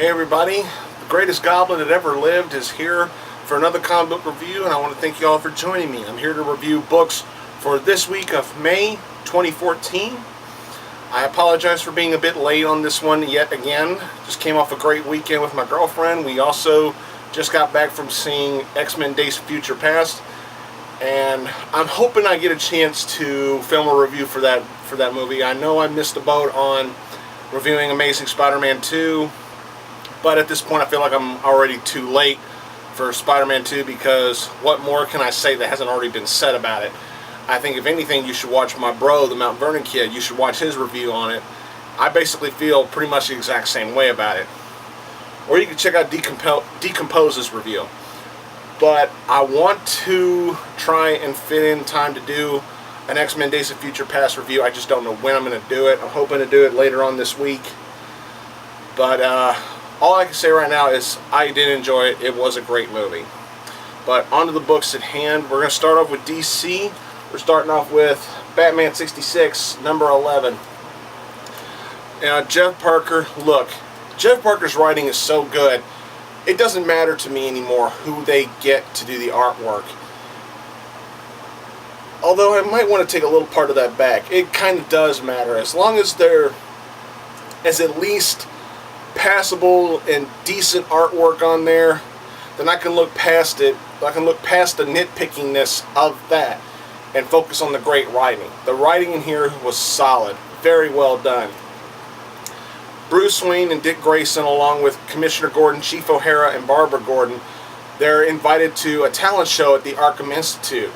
Hey everybody, the greatest goblin that ever lived is here for another comic book review, and I want to thank you all for joining me. I'm here to review books for this week of May 2014. I apologize for being a bit late on this one yet again. Just came off a great weekend with my girlfriend. We also just got back from seeing X-Men Days of Future Past, and I'm hoping I get a chance to film a review for that movie. I know I missed the boat on reviewing Amazing Spider-Man 2, but at this point I feel like I'm already too late for Spider-Man 2, because what more can I say that hasn't already been said about it? I think if anything you should watch my bro, TheMtVernonKid. You should watch his review on it. I basically feel pretty much the exact same way about it. Or you can check out Decompose's review. But I want to try and fit in time to do an X-Men Days of Future Past review. I just don't know when I'm going to do it. I'm hoping to do it later on this week. But all I can say right now is I did enjoy it. It was a great movie. But on to the books at hand. We're going to start off with DC. We're starting off with Batman 66, number 11. Now, Jeff Parker, look, Jeff Parker's writing is so good, it doesn't matter to me anymore who they get to do the artwork. Although I might want to take a little part of that back. It kind of does matter. As long as there is at least passable and decent artwork on there, then I can look past it. I can look past the nitpickiness of that and focus on the great writing. The writing in here was solid. Very well done. Bruce Wayne and Dick Grayson, along with Commissioner Gordon, Chief O'Hara, and Barbara Gordon, they're invited to a talent show at the Arkham Institute.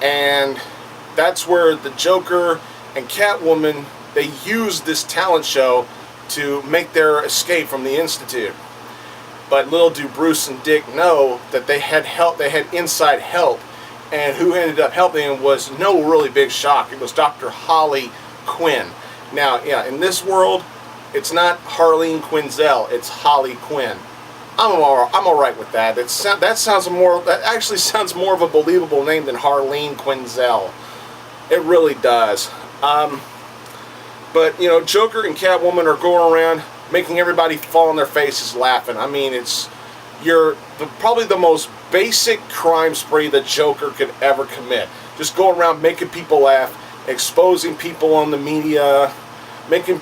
And that's where the Joker and Catwoman, they use this talent show to make their escape from the Institute. But little do Bruce and Dick know that they had help, they had inside help, and who ended up helping them was no really big shock. It was Dr. Harley Quinn. Now, yeah, in this world, it's not Harley Quinzel, it's Harley Quinn. I'm all right with that. That actually sounds more of a believable name than Harleen Quinzel. It really does. But you know, Joker and Catwoman are going around making everybody fall on their faces laughing. I mean, probably the most basic crime spree the Joker could ever commit. Just going around making people laugh, exposing people on the media, making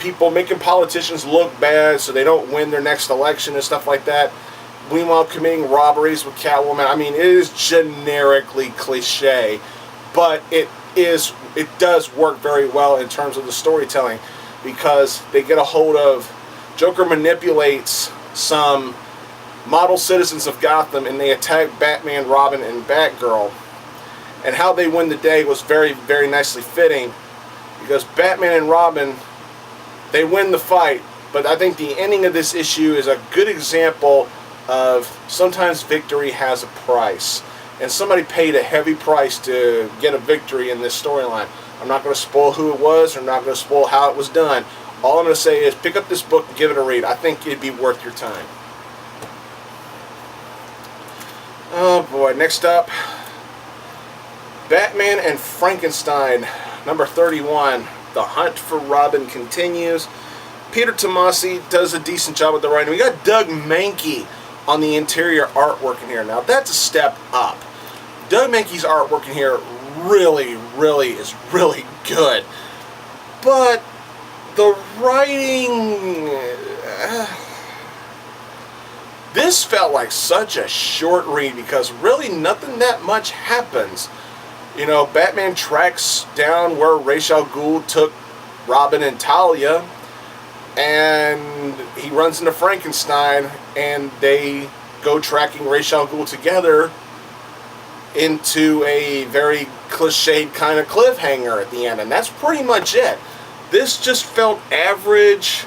politicians look bad so they don't win their next election and stuff like that. Meanwhile, committing robberies with Catwoman. I mean, it is generically cliche, but it does work very well in terms of the storytelling, because they get a hold of, Joker manipulates some model citizens of Gotham, and they attack Batman, Robin, and Batgirl. And how they win the day was very, very nicely fitting, because Batman and Robin, they win the fight, but I think the ending of this issue is a good example of sometimes victory has a price. And somebody paid a heavy price to get a victory in this storyline. I'm not going to spoil who it was, or I'm not going to spoil how it was done. All I'm going to say is pick up this book and give it a read. I think it'd be worth your time. Oh boy, next up, Batman and Frankenstein, number 31. The hunt for Robin continues. Peter Tomasi does a decent job with the writing. We got Doug Mahnke on the interior artwork in here. Now that's a step up. Doug Mahnke's artwork in here really is really good. But the writing, this felt like such a short read, because really nothing that much happens. You know, Batman tracks down where Ra's al Ghul took Robin and Talia, and he runs into Frankenstein, and they go tracking Ra's al Ghul together into a very cliched kind of cliffhanger at the end, and that's pretty much it. This just felt average,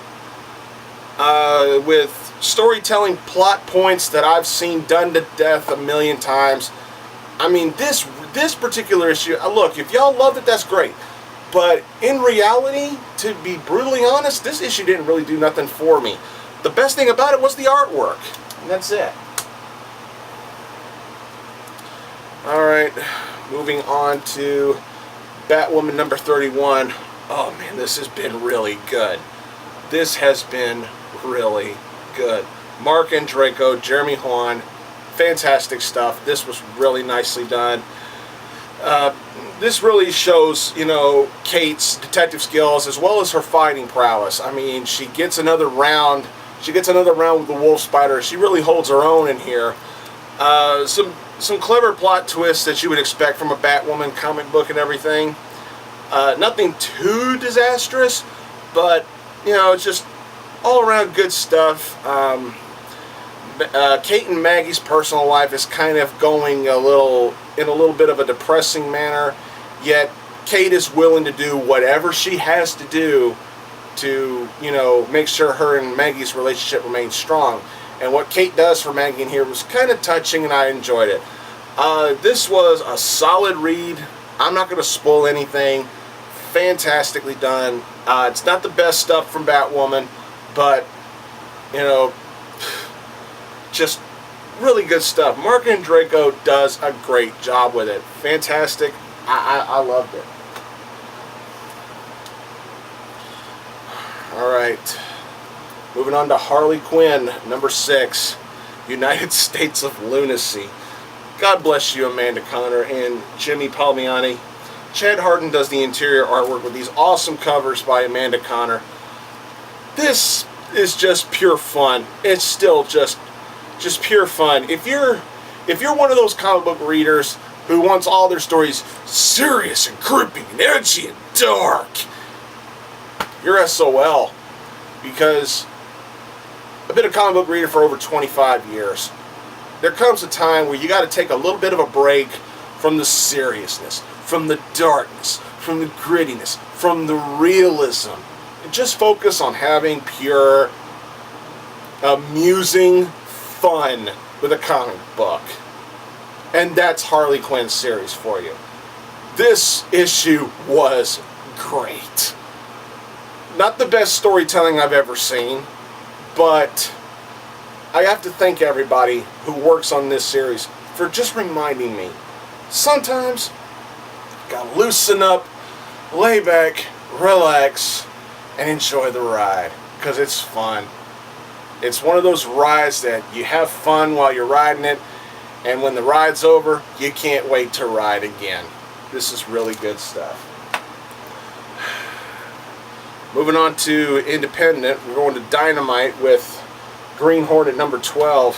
with storytelling plot points that I've seen done to death a million times. I mean, this particular issue, look, if y'all loved it, that's great. But in reality, to be brutally honest, this issue didn't really do nothing for me. The best thing about it was the artwork. And that's it. Alright, moving on to Batwoman number 31. Oh man, this has been really good. This has been really good. Mark and Draco, Jeremy Juan, fantastic stuff. This was really nicely done. This really shows, you know, Kate's detective skills as well as her fighting prowess. I mean, she gets another round. She gets another round with the Wolf Spider. She really holds her own in here. Some clever plot twists that you would expect from a Batwoman comic book and everything. Nothing too disastrous, but you know, it's just all around good stuff. Kate and Maggie's personal life is kind of going in a little bit of a depressing manner, yet Kate is willing to do whatever she has to do to, you know, make sure her and Maggie's relationship remains strong. And what Kate does for Maggie in here was kind of touching, and I enjoyed it. This was a solid read. I'm not going to spoil anything. Fantastically done. It's not the best stuff from Batwoman, but, you know, just really good stuff. Mark and Draco does a great job with it. Fantastic. I loved it. Alright. Moving on to Harley Quinn, number 6. United States of Lunacy. God bless you, Amanda Connor and Jimmy Palmiani. Chad Harden does the interior artwork with these awesome covers by Amanda Connor. This is just pure fun. It's still just pure fun. If you're one of those comic book readers who wants all their stories serious and gripping and edgy and dark, you're SOL. Because I've been a comic book reader for over 25 years. There comes a time where you got to take a little bit of a break from the seriousness, from the darkness, from the grittiness, from the realism, and just focus on having pure, amusing fun with a comic book. And that's Harley Quinn's series for you. This issue was great. Not the best storytelling I've ever seen, but I have to thank everybody who works on this series for just reminding me, sometimes you gotta loosen up, lay back, relax, and enjoy the ride, because it's fun. It's one of those rides that you have fun while you're riding it, and when the ride's over, you can't wait to ride again. This is really good stuff. Moving on to Independent, we're going to Dynamite with Green Hornet number 12.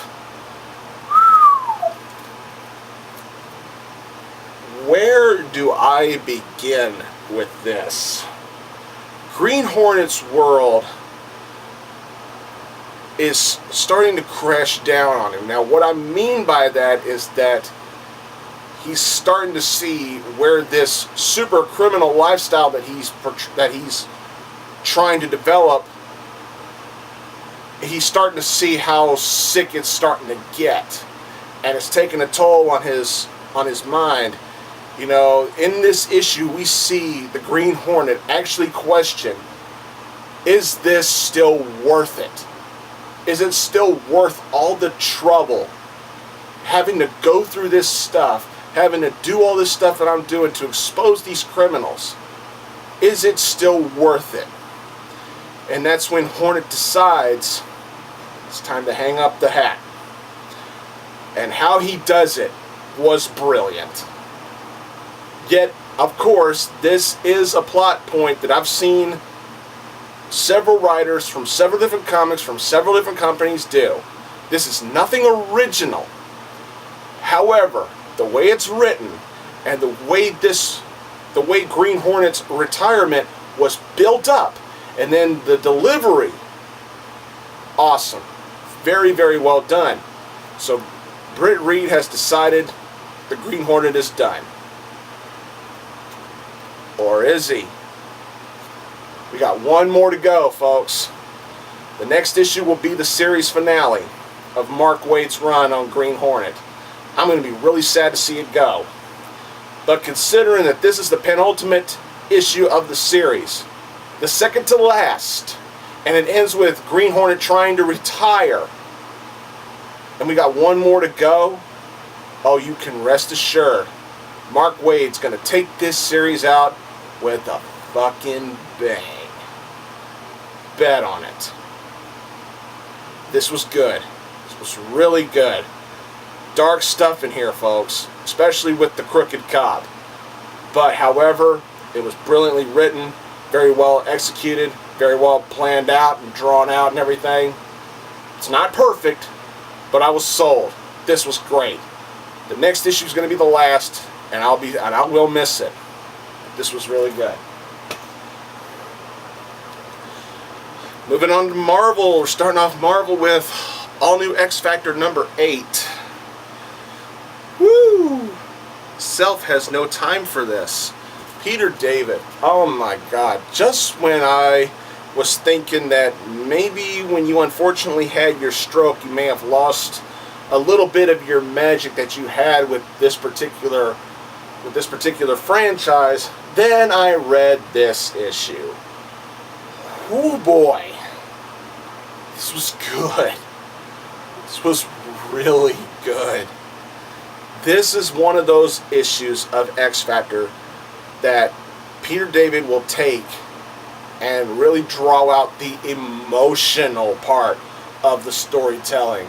Where do I begin with this? Green Hornet's world is starting to crash down on him. Now, what I mean by that is that he's starting to see where this super criminal lifestyle that he's trying to develop, he's starting to see how sick it's starting to get, and it's taking a toll on his mind. You know, in this issue we see the Green Hornet actually question, is this still worth it? Is it still worth all the trouble, having to go through this stuff, having to do all this stuff that I'm doing to expose these criminals? Is it still worth it? And that's when Hornet decides it's time to hang up the hat. And how he does it was brilliant. Yet, of course, this is a plot point that I've seen several writers from several different comics from several different companies do. This is nothing original. However, the way it's written and the way Green Hornet's retirement was built up, and then the delivery, awesome. Very, very well done. So Britt Reed has decided the Green Hornet is done. Or is he? We got one more to go, folks. The next issue will be the series finale of Mark Waid's run on Green Hornet. I'm going to be really sad to see it go. But considering that this is the penultimate issue of the series, the second to last, and it ends with Green Hornet trying to retire, and we got one more to go, oh, you can rest assured, Mark Waid's going to take this series out with a fucking bang. Bet on it. This was good. was really good. Dark stuff in here, folks, especially with the crooked cop. But however, it was brilliantly written, very well executed, very well planned out and drawn out and everything. It's not perfect, but I was sold. This was great. The next issue is going to be the last, and I will miss it. This was really good. Moving on to Marvel, we're starting off Marvel with all new X Factor number 8. Woo! Self has no time for this. Peter David. Oh my God. Just when I was thinking that maybe when you unfortunately had your stroke, you may have lost a little bit of your magic that you had with this particular franchise, then I read this issue. Oh boy. This was good. This was really good. This is one of those issues of X Factor that Peter David will take and really draw out the emotional part of the storytelling.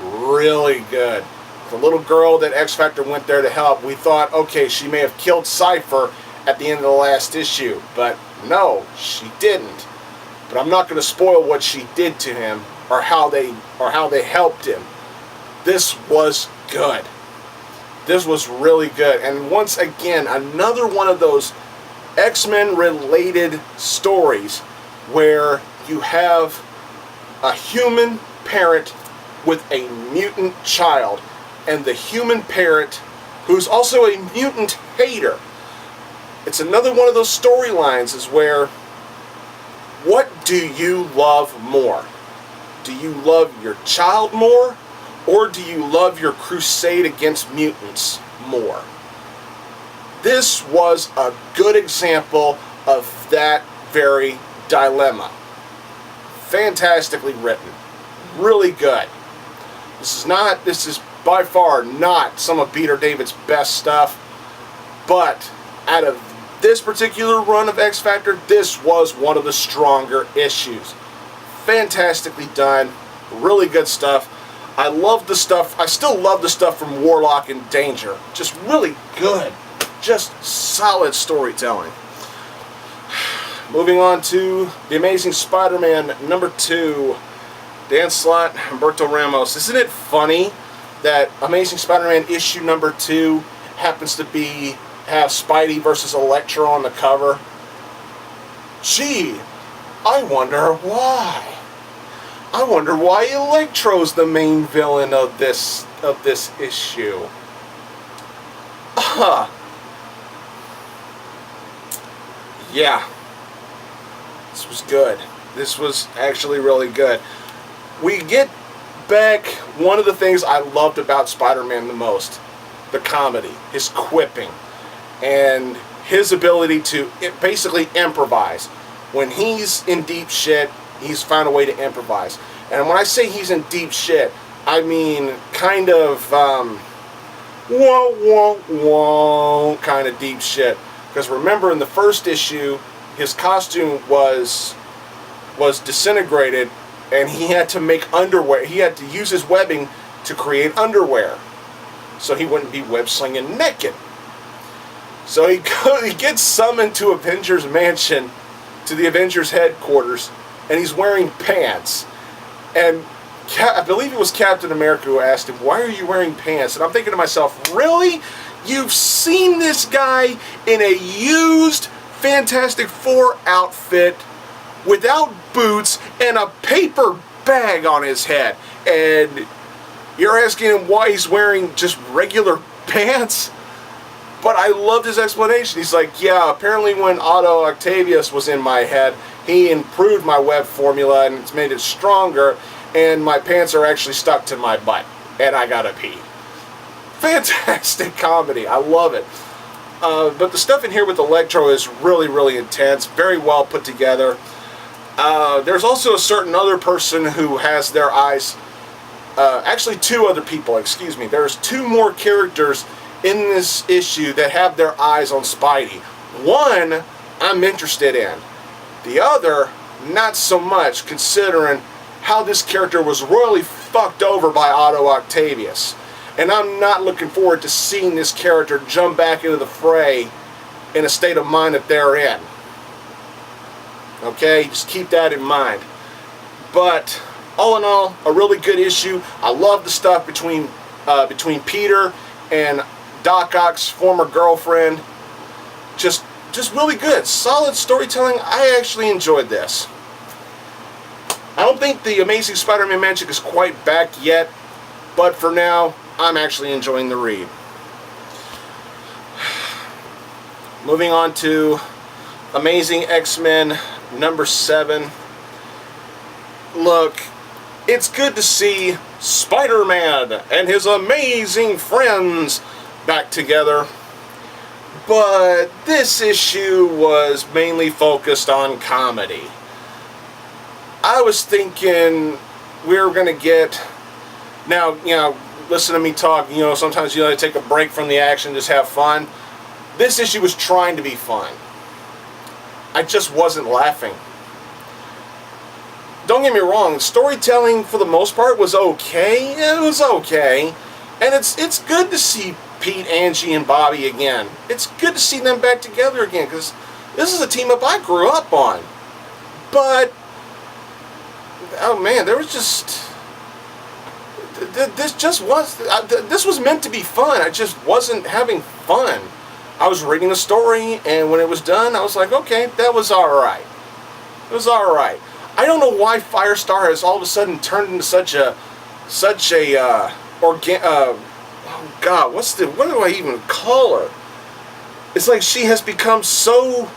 Really good. The little girl that X Factor went there to help, we thought, okay, she may have killed Cypher at the end of the last issue, but no, she didn't. But I'm not going to spoil what she did to him or how they helped him. This was good. This was really good. And once again, another one of those X-Men related stories where you have a human parent with a mutant child, and the human parent who's also a mutant hater. It's another one of those storylines is where, what do you love more? Do you love your child more, or do you love your crusade against mutants more? This was a good example of that very dilemma. Fantastically written. Really good. This is by far not some of Peter David's best stuff, but out of this particular run of X Factor, this was one of the stronger issues. Fantastically done. Really good stuff. I love the stuff. I still love the stuff from Warlock and Danger. Just really good. Just solid storytelling. Moving on to The Amazing Spider-Man number 2. Dan Slott, Humberto Ramos. Isn't it funny that Amazing Spider-Man issue number 2 happens to have Spidey versus Electro on the cover? Gee, I wonder why. I wonder why Electro's the main villain of this issue. Yeah. This was good. This was actually really good. We get back one of the things I loved about Spider-Man the most. The comedy. His quipping. And his ability to basically improvise. When he's in deep shit, he's found a way to improvise. And when I say he's in deep shit, I mean kind of whoa, whoa, whoa kind of deep shit. Because remember, in the first issue, his costume was disintegrated, and he had to make underwear. He had to use his webbing to create underwear, so he wouldn't be web-slinging naked. So he gets summoned to Avengers Mansion, to the Avengers headquarters, and he's wearing pants. And I believe it was Captain America who asked him, "Why are you wearing pants?" And I'm thinking to myself, really? You've seen this guy in a used Fantastic Four outfit without boots and a paper bag on his head, and you're asking him why he's wearing just regular pants? But I loved his explanation. He's like, yeah, apparently when Otto Octavius was in my head, he improved my web formula and it's made it stronger, and my pants are actually stuck to my butt, and I gotta pee. Fantastic comedy. I love it. But the stuff in here with Electro is really, really intense. Very well put together. There's also a certain other person who has their eyes... actually, two other people, excuse me. There's two more characters in this issue that have their eyes on Spidey. One, I'm interested in. The other, not so much, considering how this character was royally fucked over by Otto Octavius. And I'm not looking forward to seeing this character jump back into the fray in a state of mind that they're in. Okay, just keep that in mind. But all in all, a really good issue. I love the stuff between Peter and Doc Ock's former girlfriend. Just really good. Solid storytelling. I actually enjoyed this. I don't think the Amazing Spider-Man magic is quite back yet, but for now, I'm actually enjoying the read. Moving on to Amazing X-Men number 7. Look, it's good to see Spider-Man and his amazing friends back together, but this issue was mainly focused on comedy. I was thinking we were going to get, now, you know, listen to me talk, you know, sometimes you take a break from the action, just have fun. This issue was trying to be fun. I just wasn't laughing. Don't get me wrong, storytelling for the most part was okay. It was okay. And it's good to see Pete, Angie, and Bobby again. It's good to see them back together again, because this is a team up I grew up on. But, oh man, there was just... This was meant to be fun. I just wasn't having fun. I was reading a story, and when it was done, I was like, okay, that was alright. It was alright. I don't know why Firestar has all of a sudden turned into such a oh God, what do I even call her? It's like she has become so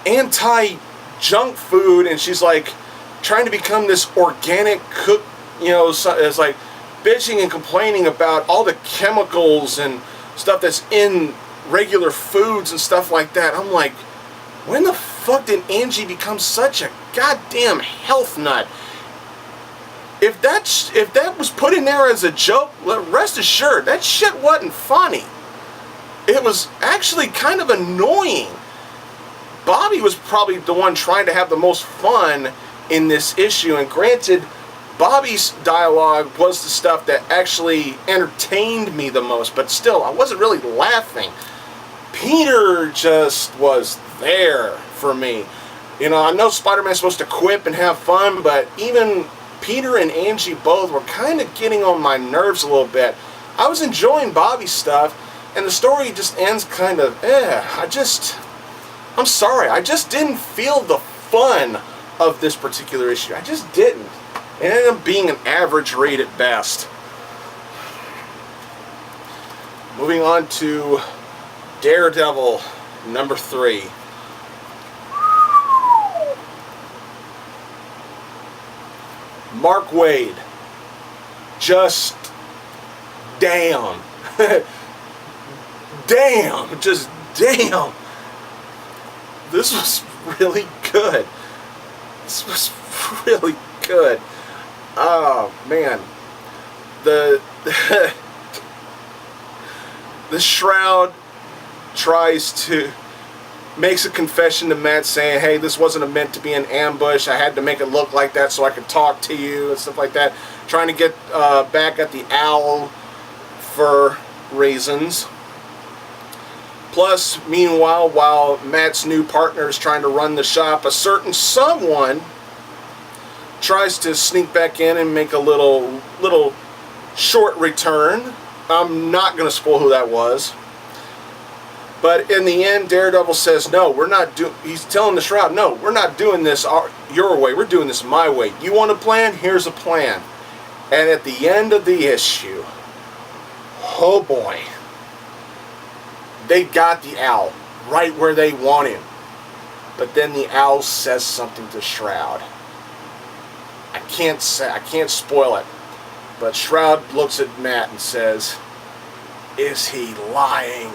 anti-junk food, and she's like trying to become this organic cook, you know, it's like bitching and complaining about all the chemicals and stuff that's in regular foods and stuff like that. I'm like, when the fuck did Angie become such a goddamn health nut? If that was put in there as a joke, rest assured, that shit wasn't funny. It was actually kind of annoying. Bobby was probably the one trying to have the most fun in this issue, and granted, Bobby's dialogue was the stuff that actually entertained me the most, but still, I wasn't really laughing. Peter just was there for me. You know, I know Spider-Man's supposed to quip and have fun, but even Peter and Angie both were kind of getting on my nerves a little bit. I was enjoying Bobby's stuff, and the story just ends kind of, I'm sorry, I just didn't feel the fun of this particular issue. I just didn't. It ended up being an average read at best. Moving on to Daredevil number 3. Mark Waid. Just damn. Damn. Just damn. This was really good. This was really good. Oh man. The Shroud makes a confession to Matt saying, hey, this wasn't meant to be an ambush. I had to make it look like that so I could talk to you and stuff like that. Trying to get back at the Owl for reasons. Plus, meanwhile, while Matt's new partner is trying to run the shop, a certain someone tries to sneak back in and make a little short return. I'm not going to spoil who that was. But in the end, Daredevil says, no, we're not doing... He's telling the Shroud, no, we're not doing this your way. We're doing this my way. You want a plan? Here's a plan. And at the end of the issue, oh boy, they got the Owl right where they want him. But then the Owl says something to Shroud. I can't spoil it. But Shroud looks at Matt and says, is he lying?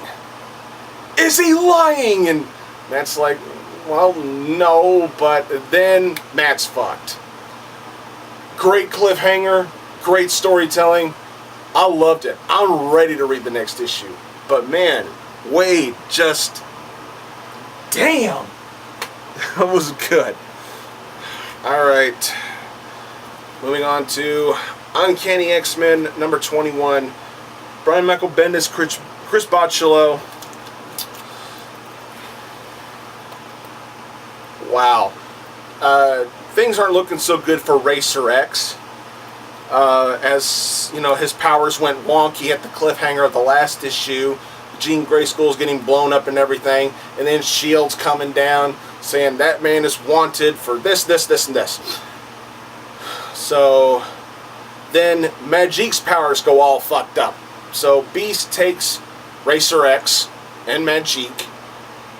Is he lying? And Matt's like, well, no, but then Matt's fucked. Great cliffhanger, great storytelling. I loved it. I'm ready to read the next issue. But man, Waid just, damn, that was good. All right, moving on to Uncanny X-Men number 21. Brian Michael Bendis, Chris Bocciolo. Wow. Things aren't looking so good for Racer X. As you know, his powers went wonky at the cliffhanger of the last issue. Jean Grey School's getting blown up and everything, and then S.H.I.E.L.D's coming down saying that man is wanted for this, and this. So then Magik's powers go all fucked up. So Beast takes Racer X and Magik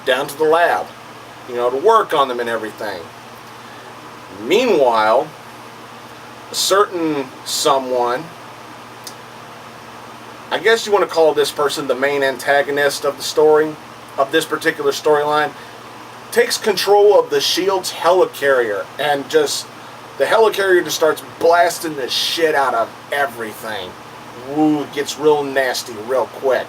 down to the lab, you know, to work on them and everything. Meanwhile, a certain someone, I guess you want to call this person the main antagonist of the story, of this particular storyline, takes control of the S.H.I.E.L.D's helicarrier, and just, the helicarrier just starts blasting the shit out of everything. Ooh, it gets real nasty real quick.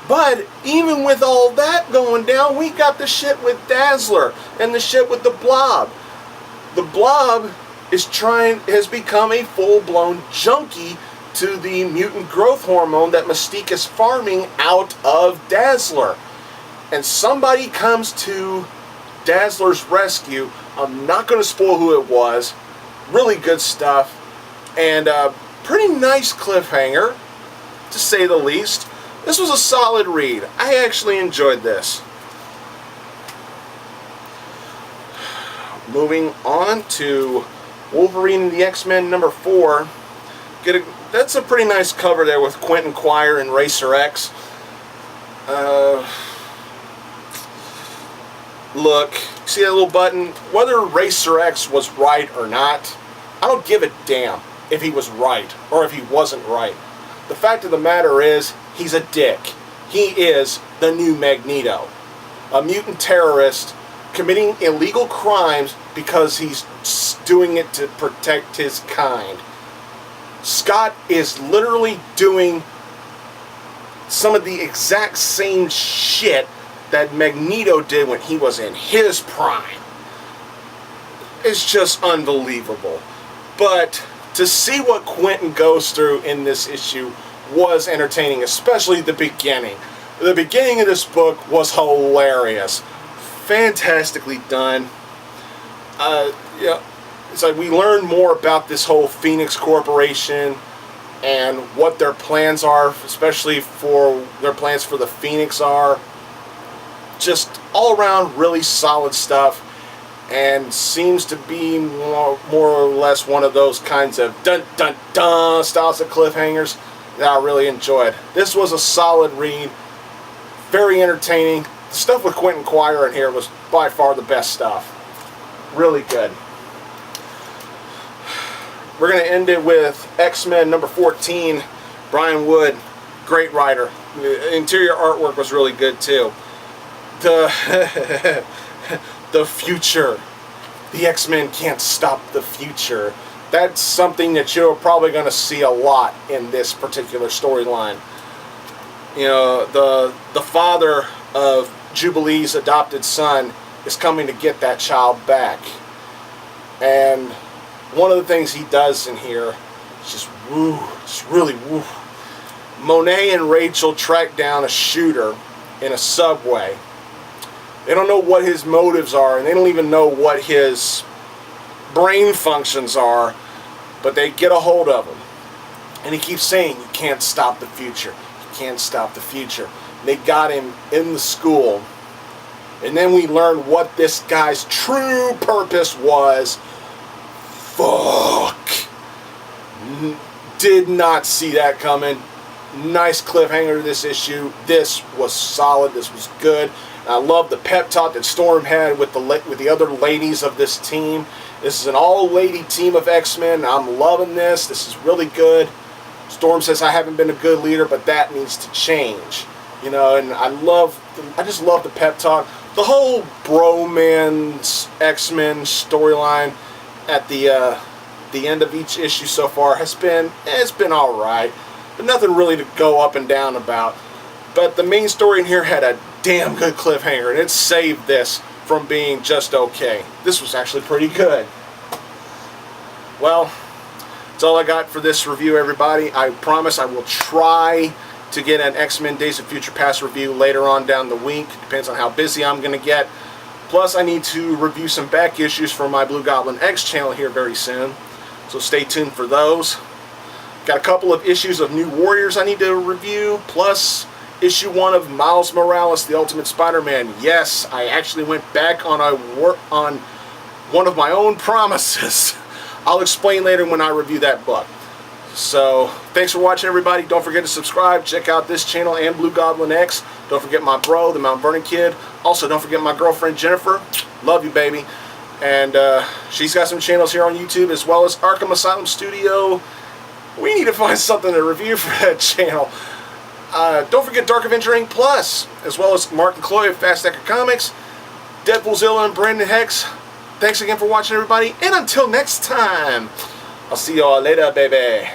But even with all that going down, we got the shit with Dazzler and the shit with the Blob. The Blob has become a full-blown junkie to the mutant growth hormone that Mystique is farming out of Dazzler. And somebody comes to Dazzler's rescue. I'm not going to spoil who it was. Really good stuff. And a pretty nice cliffhanger, to say the least. This was a solid read. I actually enjoyed this. Moving on to Wolverine The X-Men number 4. That's a pretty nice cover there with Quentin Quire and Racer X. Look, see that little button? Whether Racer X was right or not, I don't give a damn if he was right or if he wasn't right. The fact of the matter is, he's a dick. He is the new Magneto. A mutant terrorist committing illegal crimes because he's doing it to protect his kind. Scott is literally doing some of the exact same shit that Magneto did when he was in his prime. It's just unbelievable. But to see what Quentin goes through in this issue was entertaining, especially the beginning. The beginning of this book was hilarious. Fantastically done. Yeah, it's like we learn more about this whole Phoenix Corporation and what their plans are, especially for their plans for the Phoenix are. Just all around really solid stuff, and seems to be more or less one of those kinds of dun dun dun styles of cliffhangers that I really enjoyed. This was a solid read, very entertaining. The stuff with Quentin Quire in here was by far the best stuff. Really good. We're going to end it with X-Men number 14. Brian Wood, great writer. The interior artwork was really good too. The future. The X-Men can't stop the future. That's something that you're probably going to see a lot in this particular storyline. You know, the father of Jubilee's adopted son is coming to get that child back. And one of the things he does in here is just woo, just really woo. Monet and Rachel track down a shooter in a subway. They don't know what his motives are, and they don't even know what his brain functions are, but they get a hold of him. And he keeps saying, you can't stop the future. You can't stop the future. And they got him in the school. And then we learn what this guy's true purpose was. Fuck. Did not see that coming. Nice cliffhanger to this issue. This was solid. This was good. I love the pep talk that Storm had with the other ladies of this team. This is an all-lady team of X-Men. I'm loving this. This is really good. Storm says, I haven't been a good leader, but that needs to change. You know, and I just love the pep talk. The whole bromance X-Men storyline at the end of each issue so far has been, it's been alright. But nothing really to go up and down about. But the main story in here had a damn good cliffhanger, and it saved this from being just okay. This was actually pretty good. Well, That's all I got for this review, everybody. I promise I will try to get an X-Men Days of Future Past review later on down the week. Depends on how busy I'm going to get. Plus, I need to review some back issues for my Blugoblin X channel here very soon. So stay tuned for those. Got a couple of issues of New Warriors I need to review. Plus, issue 1 of Miles Morales, The Ultimate Spider-Man. Yes, I actually went back on one of my own promises. I'll explain later when I review that book. So, thanks for watching, everybody. Don't forget to subscribe. Check out this channel and Blugoblin X. Don't forget my bro, TheMtVernonKid. Also, don't forget my girlfriend, Jennifer. Love you, baby. And she's got some channels here on YouTube, as well as Arkham Asylum Studio. We need to find something to review for that channel. Don't forget Dark Avenger Inc. Plus, as well as Mark and Chloe of Fast Decker Comics, Deadpoolzilla and Brandon Hex. Thanks again for watching, everybody. And until next time, I'll see y'all later, baby.